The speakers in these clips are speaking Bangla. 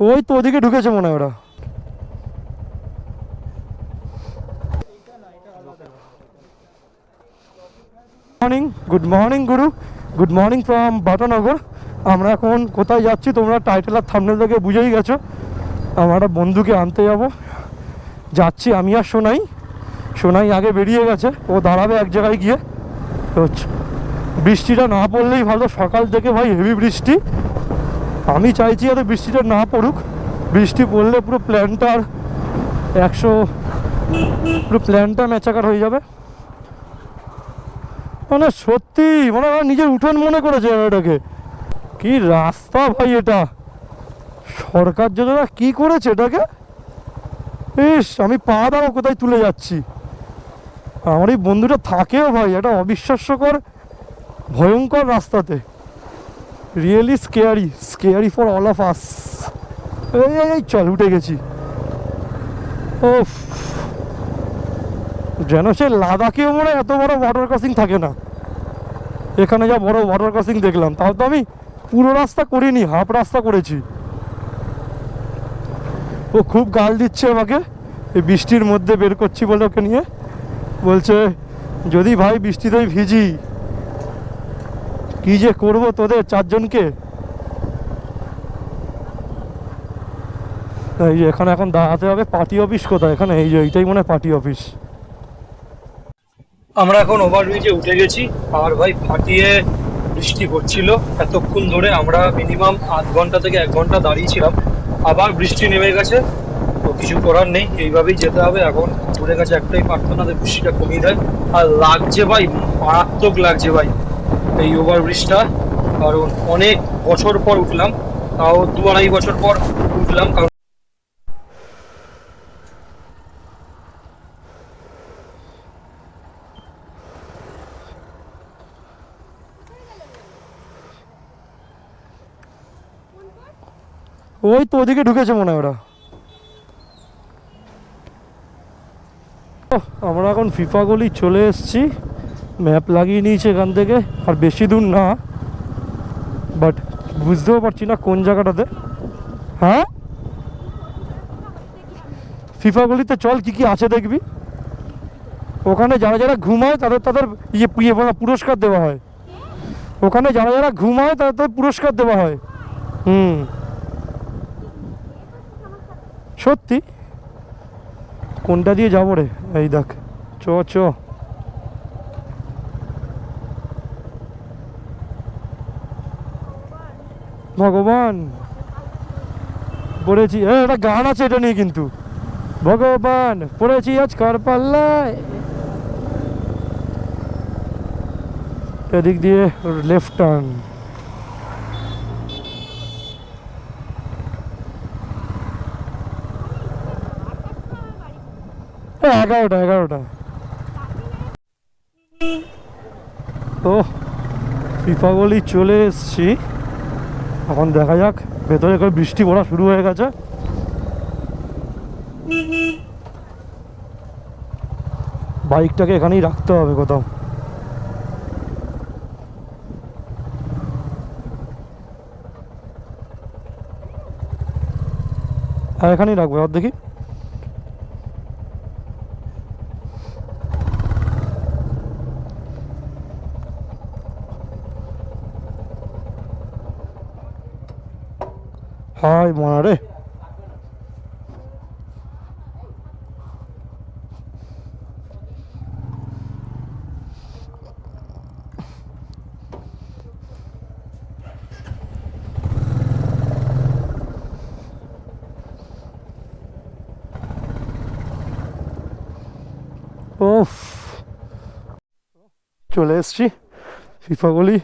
ওই তো ওদিকে ঢুকেছে মনে হয় ওরা। Morning, good morning Guru, good morning from Batanagar. আমরা এখন কোথায় যাচ্ছি তোমরা টাইটেল আর থাম্বনেল থেকে বুঝেই গেছো। আমার একটা বন্ধুকে আনতে যাচ্ছি আমি আর সোনাই। সোনাই আগে বেরিয়ে গেছে, ও দাঁড়াবে এক জায়গায় গিয়ে। তো বৃষ্টিটা না পড়লেই ভালো, সকাল থেকে ভাই হেভি বৃষ্টি। আমি চাইছি যাতে বৃষ্টিটা না পড়ুক, বৃষ্টি পড়লে পুরো প্ল্যানটার পুরো প্ল্যানটা ম্যাচাকার হয়ে যাবে। মানে সত্যি মানে আমার নিজের উঠোন মনে করেছে এটাকে। কি রাস্তা ভাই এটা, সরকার যোজনা কি করেছে এটাকে। ইস, আমি পা দাও কোথায় তুলে যাচ্ছি। আমার এই বন্ধুটা থাকেও ভাই একটা অবিশ্বাস্যকর ভয়ঙ্কর রাস্তাতে। Really scary, scary for all of us. এই চল উঠে গেছি। ও যেন সে লাদাখেও মনে হয় এত বড় ওয়াটার ক্রসিং থাকে না। এখানে যা বড় ওয়াটার ক্রসিং দেখলাম, তাও তো আমি পুরো রাস্তা করিনি, হাফ রাস্তা করেছি। ও খুব গাল দিচ্ছে আমাকে, এই বৃষ্টির মধ্যে বের করছি বলে ওকে নিয়ে। বলছে যদি ভাই বৃষ্টিতে ভিজি কি যে করবো তোদের চারজনকে। এই যে এখানে এখন দাঁড়াতে হবে। পার্টি অফিস কোথায় এখানে? এই যে এইটাই মনে হয় পার্টি অফিস। আমরা এখন ওভারব্রিজে উঠে গেছি। আর ভাই ফাটিয়ে বৃষ্টি পড়ছিল এতক্ষণ ধরে, আমরা মিনিমাম আধ ঘন্টা থেকে 1 ঘন্টা দাঁড়িয়েছিলাম। আবার বৃষ্টি নেমে গেছে, তো কিছু করার নেই, এইভাবেই যেতে হবে। এখন ঘুরে গেছে, একটাই প্রার্থনা যে বৃষ্টিটা কমিয়ে দেয়। আর লাগছে ভাই, মারাত্মক লাগছে ভাই এই ওভারব্রিজটা। কারণ অনেক বছর পর উঠলাম, তাও 2-2.5 বছর পর উঠলাম। কারণ ওই তো ওদিকে ঢুকেছে মনে হয় ওরা। আমরা এখন ফিফা গলি চলে এসেছি। ম্যাপ লাগিয়ে নিয়েছি এখান থেকে, আর বেশি দূর না, বাট বুঝতেও পারছি না কোন জায়গাটাতে। হ্যাঁ, ফিফা গলিতে চল, কি কি আছে দেখবি। ওখানে যারা যারা ঘুমায় তাদের তাদের পুরস্কার দেওয়া হয়। ওখানে যারা যারা ঘুমায় তাদের তাদের পুরস্কার দেওয়া হয়। হুম, সত্যি। কোনটা দিয়ে যাবো রে? এই দেখ, চ চ। ভগবান পড়েছি, একটা গান আছে এটা নিয়ে কিন্তু। ভগবান পড়েছি আজ কার পাল্লায়। এদিক দিয়ে লেফট টার্ন। 11টা। তো ফিফা গলি চলে এসছি। এখন দেখা যাক, ভেতরে করে বৃষ্টি পড়া শুরু হয়ে গেছে। বাইকটাকে এখানেই রাখতে হবে কোথাও। আর এখানেই রাখবো, আর দেখি। হাই মনা রে। ওফ, চলে এসছি ফিফা গলি।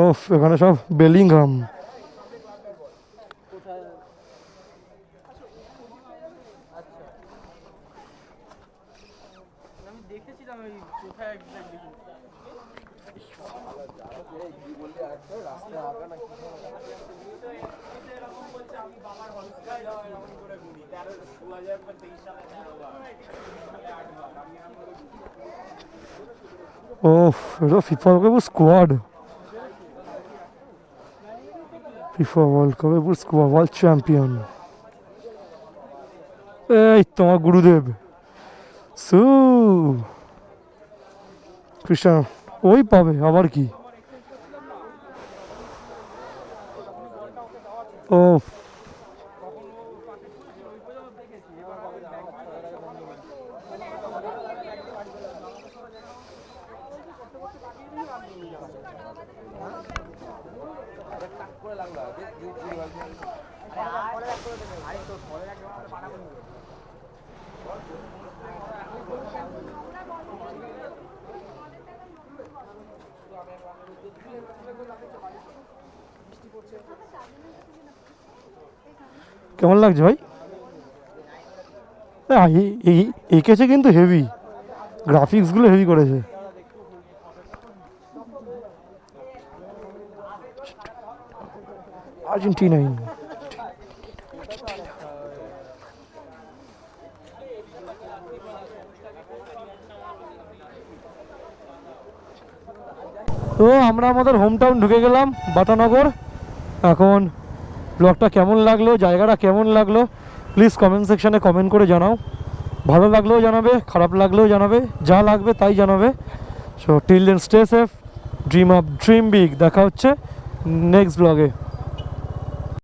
ওফ, এখানে সব বেলিংহাম। ও এটা ফিফা ওয়ার্ল্ড কাপের স্কোয়াড, ফিফা ওয়ার্ল্ড কাপের স্কোয়াড, ওয়ার্ল্ড চ্যাম্পিয়ন। এই তোমার গুরুদেব সু কৃষ্ণ ওই পাবে আবার কি। ও কেমন লাগছে ভাই? এঁকেছে কিন্তু হেভি, গ্রাফিক্সগুলো হেভি করেছে। আর্জেন্টিনা তো আমরা আমাদের হোম টাউন ঢুকে গেলাম বাটানগর। এখন ব্লগটা কেমন লাগলো, জায়গাটা কেমন লাগলো প্লিজ কমেন্ট সেকশানে কমেন্ট করে জানাও। ভালো লাগলেও জানাবে, খারাপ লাগলেও জানাবে, যা লাগবে তাই জানাবে। So till then stay safe, dream big. দেখা হচ্ছে নেক্সট ব্লগে।